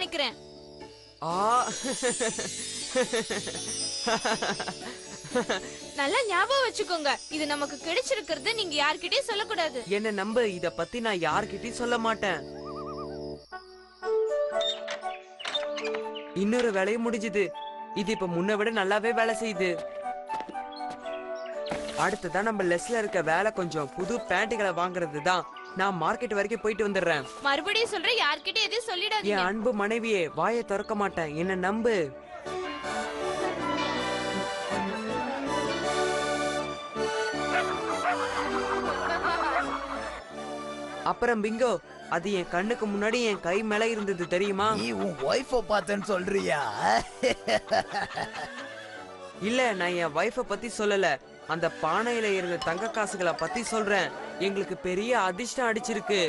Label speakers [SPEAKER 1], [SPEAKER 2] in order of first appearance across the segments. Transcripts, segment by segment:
[SPEAKER 1] நினைக்கிறேன். நல்லா ஞாபகம் வச்சுக்கோங்க, இது நமக்கு கிடைச்சிருக்கிறது நீங்க யார்கிட்டயும் சொல்லக்கூடாது.
[SPEAKER 2] என்ன நம்ப, இத பத்தி நான் யார்கிட்டயும் சொல்ல மாட்டேன். இன்னொரு வேலையும் முடிஞ்சது. இது இப்ப முன்ன விட நல்லாவே வேலை செய்யுது. அடுத்ததான் நம்ம லெஸ்ல இருக்க வேலை கொஞ்சம் புது பேண்ட்டுகளை வாங்குறது தான். நான் மார்க்கெட் வரைக்கும் போயிட்டு வந்துடுறேன்.
[SPEAKER 1] மறுபடியும் சொல்றேன், யார்கிட்ட எதையும் சொல்லிடாதீங்க.
[SPEAKER 2] என் அன்பு மனைவியே, வாயை திறக்க மாட்டேன், என்ன நம்பு. அப்புறம் பிங்கோ, அது என் கண்ணுக்கு முன்னாடி என் கை மேல இருந்தது தெரியுமா?
[SPEAKER 3] நீ உன் வைஃப பார்த்தேன்னு சொல்றியா?
[SPEAKER 2] இல்ல, நான் என் வைஃப பத்தி சொல்லல. அந்த பானையில இருந்த தங்க காசுகளை பத்தி சொல்றேன். எங்களுக்கு பெரிய அதிர்ஷ்டம் அடிச்சிருக்கு.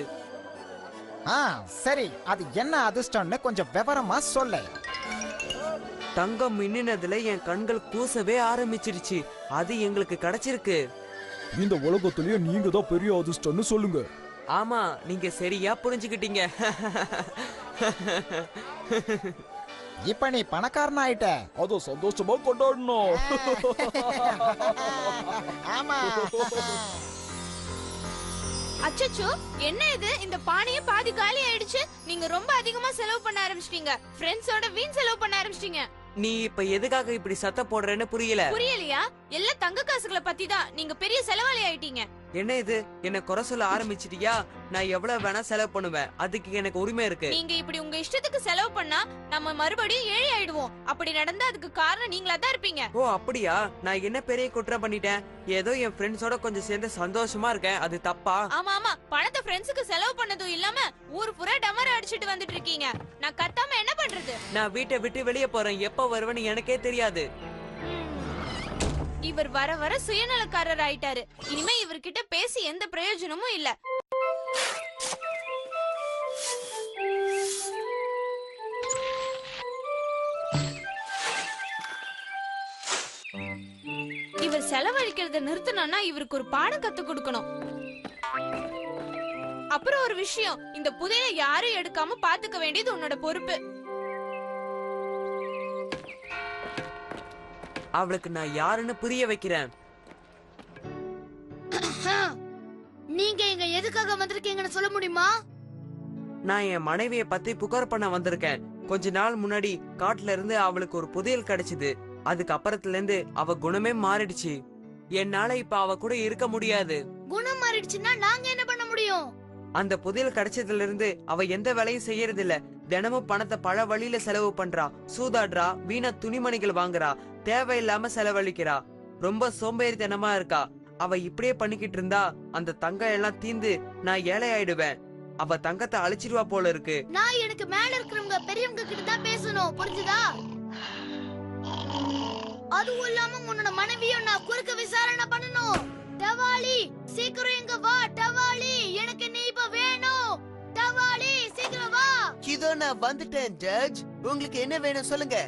[SPEAKER 4] சரி, அது என்ன அதிர்ஷ்டம்னு கொஞ்சம் விவரமா சொல்ல.
[SPEAKER 2] தங்கம் மின்னினதுல என் கண்கள் கூசவே ஆரம்பிச்சிருச்சு. அது எங்களுக்கு கிடைச்சிருக்கு.
[SPEAKER 5] இந்த உலகத்திலேயே நீங்க தான் பெரிய அதிர்ஷ்டம்னு சொல்லுங்க.
[SPEAKER 2] ஆமா, நீங்க சரியா புரிஞ்சுக்கிட்டீங்க.
[SPEAKER 4] இப்ப நீ பணக்காரன் ஆயிட்ட.
[SPEAKER 5] அத சந்தோஷமா கொண்டாடணும்.
[SPEAKER 4] ஆமா.
[SPEAKER 1] அச்சச்சோ, என்ன இது? இந்த பானையே பாதி காலி ஆயிடுச்சு. நீங்க ரொம்ப அதிகமா செலவு பண்ண ஆரம்பிச்சிட்டீங்க. ஃப்ரெண்ட்ஸோட வீண் செலவு பண்ண ஆரம்பிச்சிட்டீங்க.
[SPEAKER 2] நீ இப்ப எதுக்காக இப்படி சத்தம் போடுறேன்னு புரியல.
[SPEAKER 1] புரியலையா? எல்லாம் தங்க காசுகளை பத்தி தான். நீங்க பெரிய செலவாளி ஆயிட்டீங்க.
[SPEAKER 2] என்ன இது, என்ன குறை சொல்ல ஆரம்பிச்சிட்டியா? நான் எவ்வளவு வேணா செலவு பண்ணுவேன், அதுக்கு எனக்கு உரிமை இருக்கு.
[SPEAKER 1] நீங்க இப்படி உங்க இஷ்டத்துக்கு செலவு பண்ணா நம்ம மறுபடியும் ஏழை ஆயிடுவோம். அப்படி நடந்தா அதுக்கு காரணம் நீங்களா தான் இருப்பீங்க.
[SPEAKER 2] ஓ அப்படியா? நான் என்ன பெரிய குற்றம் பண்ணிட்டேன்? ஏதோ என் ஃப்ரெண்ட்ஸோட கொஞ்சம் சேர்ந்து சந்தோஷமா இருக்கேன், அது தப்பா?
[SPEAKER 1] ஆமா ஆமா, பணத்தை ஃப்ரெண்ட்ஸுக்கு செலவு பண்ணதும் இல்லாம ஊர் பூரா டமர அடிச்சிட்டு வந்துட்டு இருக்கீங்க. நான் கத்தாம என்ன பண்றது?
[SPEAKER 2] நான் வீட்டை விட்டு வெளியே போறேன். எப்ப வருவேன்னு எனக்கே தெரியாது.
[SPEAKER 1] இவர் வர வர சுயநலக்காரர் ஆயிட்டாரு. இனிமே இவர்கிட்ட பேசி எந்த பிரயோஜனமும் இல்ல. இவர் செலவழிக்கிறத நிறுத்தணும்னா இவருக்கு ஒரு பாடம் கத்து கொடுக்கணும். அப்புறம் ஒரு விஷயம், இந்த புதையலை யாரும் எடுக்காம பாத்துக்க வேண்டியது உன்னோட பொறுப்பு.
[SPEAKER 2] அவளுக்கு நான் யாருன்னு புரிய வைக்கிறேன்.
[SPEAKER 1] நீங்க இங்க எதுக்காக வந்திருக்கீங்கன்னு சொல்ல முடியுமா?
[SPEAKER 2] நான் என் மனைவியை பத்தி புகார் பண்ண வந்திருக்கேன். கொஞ்ச நாள் முன்னாடி காட்டுல இருந்து அவளுக்கு ஒரு புதையல் கிடைச்சது. அதுக்கு அப்புறத்துல இருந்து அவ குணமே மாறிடுச்சு. என்னால இப்ப அவ கூட இருக்க முடியாது.
[SPEAKER 1] குணம் மாறிடுச்சுன்னா நாங்க என்ன பண்ண முடியும்?
[SPEAKER 2] அந்த புதையல் கிடைச்சதுல இருந்து அவ எந்த வேலையும் செய்யறது இல்ல. தினமும் பணத்தை பல வழியில செலவு பண்றா, சூதாடுறா, வீணா துணிமணிகள் வாங்குறா, தேவையில்லாம செலவழிக்கிறா, ரொம்ப சோம்பேறித்தனமா இருக்கா. அவ இப்படியே பண்ணிக்கிட்டு இருந்தா அந்த தங்கம் எல்லாம் தீந்து நான் ஏழை ஆயிடுவேன். அவ தங்கத்தை அழிச்சிருவா போல இருக்கு.
[SPEAKER 1] நான் எனக்கு மேல இருக்கிறவங்க பெரியவங்க கிட்ட தான் பேசணும், புரிஞ்சுதா? அதுவும் இல்லாம உன்னோட மனைவியும் நான் குறுக்க விசாரணை பண்ணணும். டவாலி, சீக்கிரம் இங்க வா. டவாலி, எனக்கு நீ இப்ப வேணும். டவாலி, சீக்கிரம் வா.
[SPEAKER 6] இதோ நான் வந்துட்டேன் ஜட்ஜ். உங்களுக்கு என்ன வேணும் சொல்லுங்க.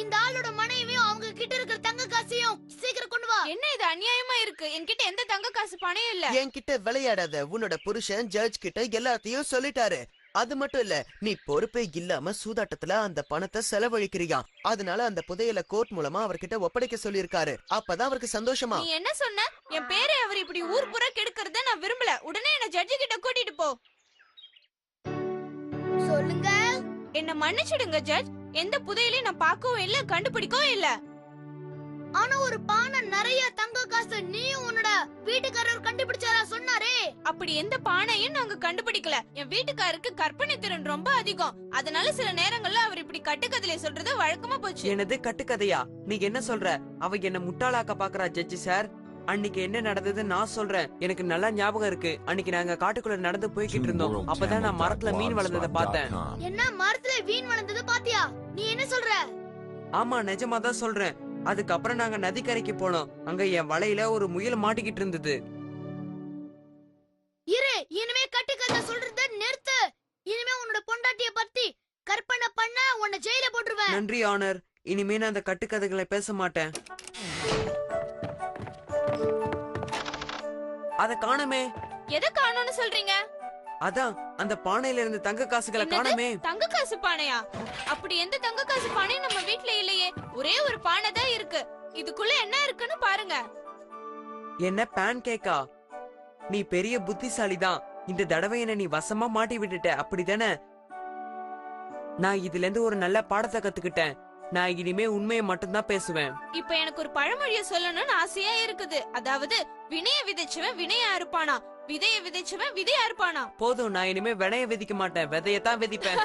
[SPEAKER 1] இந்த ஆளோட மனைவியும் அவங்க கிட்ட இருக்கிற தங்க காசையும் சீக்கிரம் கொண்டு வா. என்ன இது அநியாயமா இருக்கு? என்கிட்ட எந்த தங்க காசு பணம் இல்ல.
[SPEAKER 6] என்கிட்ட விளையாடாத. உன்னோட புருஷன் ஜட்ஜ் கிட்ட எல்லாத்தையும் சொல்லிட்டாரு. அது மட்டும் இல்ல, நீ பொறுப்பே இல்லாம சூதாட்டத்துல அந்த பணத்தை செலவழிக்கிறியா. அதனால அந்த புதையல கோர்ட் மூலமா அவர்கிட்ட ஒப்படைக்க சொல்லிருக்காரு. அப்பதான் அவருக்கு சந்தோஷமா.
[SPEAKER 1] நீ என்ன சொன்ன? என் பேரை அவர் இப்படி ஊர் புற கெடுக்கறத நான் விரும்பல. உடனே என்ன ஜட்ஜ் கிட்ட கூட்டிட்டு போ. சொல்லுங்க. என்ன மன்னிச்சிடுங்க ஜட்ஜ். எந்த புதையலையும் நான் பார்க்கவும் இல்ல, கண்டுபிடிக்கவும் இல்ல. ஆனா ஒரு பானை நிறைய தங்க காசு நீ உன்னோட வீட்டுக்காரர் கண்டுபிடிச்சாரா சொன்னாரே. அப்படி எந்த பானையும் நாங்க கண்டுபிடிக்கல. என் வீட்டுக்காரருக்கு கற்பனை திறன் ரொம்ப அதிகம். அதனால சில நேரங்கள்ல அவர் இப்படி கட்டுக்கதையில சொல்றது வழக்கமா போச்சு.
[SPEAKER 2] எனது கட்டுக்கதையா? நீ என்ன சொல்ற? அவ என்ன முட்டாளாக்க பாக்குறா ஜட்ஜி சார். அன்னைக்கு என்ன நடந்தது நான் சொல்றேன். எனக்கு நல்லா ஞாபகம் இருக்கு. அன்னைக்கு நாங்க காட்டுக்குள்ள நடந்து போய்கிட்டு இருந்தோம். அப்பதான் நான் மரத்துல மீன் வளர்ந்ததை பார்த்தேன்.
[SPEAKER 1] என்ன மரத்துல மீன் வளர்ந்தது பாத்தியா? நீ என்ன சொல்ற?
[SPEAKER 2] ஆமா, நிஜமா தான் சொல்றேன். அதுக்கப்புறம் நாங்க நதிக்கரைக்கு போனோம். அங்க என் வலையில ஒரு முயல் மாட்டிக்கிட்டு இருந்தது.
[SPEAKER 1] இரு, இனிமே கட்டுக்கதை சொல்றத நிறுத்து. இனிமே உன்னோட பொண்டாட்டிய பத்தி கற்பனை பண்ண உன்னை ஜெயில போட்டுருவேன்.
[SPEAKER 2] நன்றி ஆனர். இனிமே நான் அந்த கட்டுக்கதைகளை பேச மாட்டேன். அத காணமே.
[SPEAKER 1] எதை காணோம்னு சொல்றீங்க?
[SPEAKER 2] அதான் அந்த பானையில இருந்து தங்க காசுகளை
[SPEAKER 1] என்னது?
[SPEAKER 2] காணோமே.
[SPEAKER 1] தங்க காசு பானையா? அப்படி எந்த தங்க காசு பானையும் நம்ம வீட்ல இல்லையே. ஒரே ஒரு பானை தான் இருக்கு. இதுக்குள்ள என்ன இருக்குன்னு பாருங்க.
[SPEAKER 2] என்ன பேன் கேக்கா? நீ பெரிய புத்திசாலி தான். இந்த தடவை என்ன நீ வசமா மாட்டி விட்டுட்ட, அப்படிதானே? நான் இதுல இருந்து ஒரு நல்ல பாடத்தை கத்துக்கிட்டேன். நான் இனிமே உண்மையை மட்டும்தான் பேசுவேன்.
[SPEAKER 1] இப்ப எனக்கு ஒரு பழமொழிய சொல்லணும்னு ஆசையா இருக்குது. அதாவது வினைய விதைச்சவன் வினையா இருப்பானா, விதைய விதைச்சவன் விதையா இருப்பானா.
[SPEAKER 2] போதும், நான் இனிமே வினைய விதிக்க மாட்டேன், விதையத்தான் விதிப்பேன்.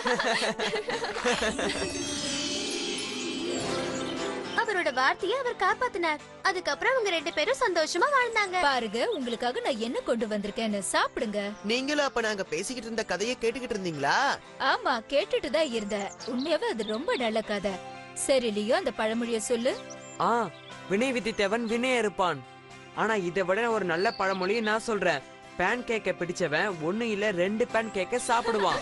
[SPEAKER 7] அவரோட வார்த்தையை அவர் காப்பாத்தினார். அதுக்கப்புறம் அவங்க 2 பேரும் சந்தோஷமா வாழ்ந்தாங்க.
[SPEAKER 8] பாருங்க, உங்களுக்காக நான் என்ன கொண்டு வந்திருக்கேன்னு சாப்பிடுங்க.
[SPEAKER 6] நீங்களும் அப்ப நாங்க பேசிக்கிட்டு இருந்த கதையை கேட்டுக்கிட்டு இருந்தீங்களா?
[SPEAKER 8] ஆமா, கேட்டுட்டு தான் இருந்தேன். உண்மையாவே அது ரொம்ப நல்ல கதை. சரி லியோ, அந்த பழமொழிய சொல்லு.
[SPEAKER 2] ஆ, வினை விதித்தவன் வினைய இருப்பான். ஆனா இதை விட ஒரு நல்ல பழமொழியை நான் சொல்றேன். பேன் கேக்க பிடிச்சவன் 1 இல்ல 2 பேன் கேக்க சாப்பிடுவான்.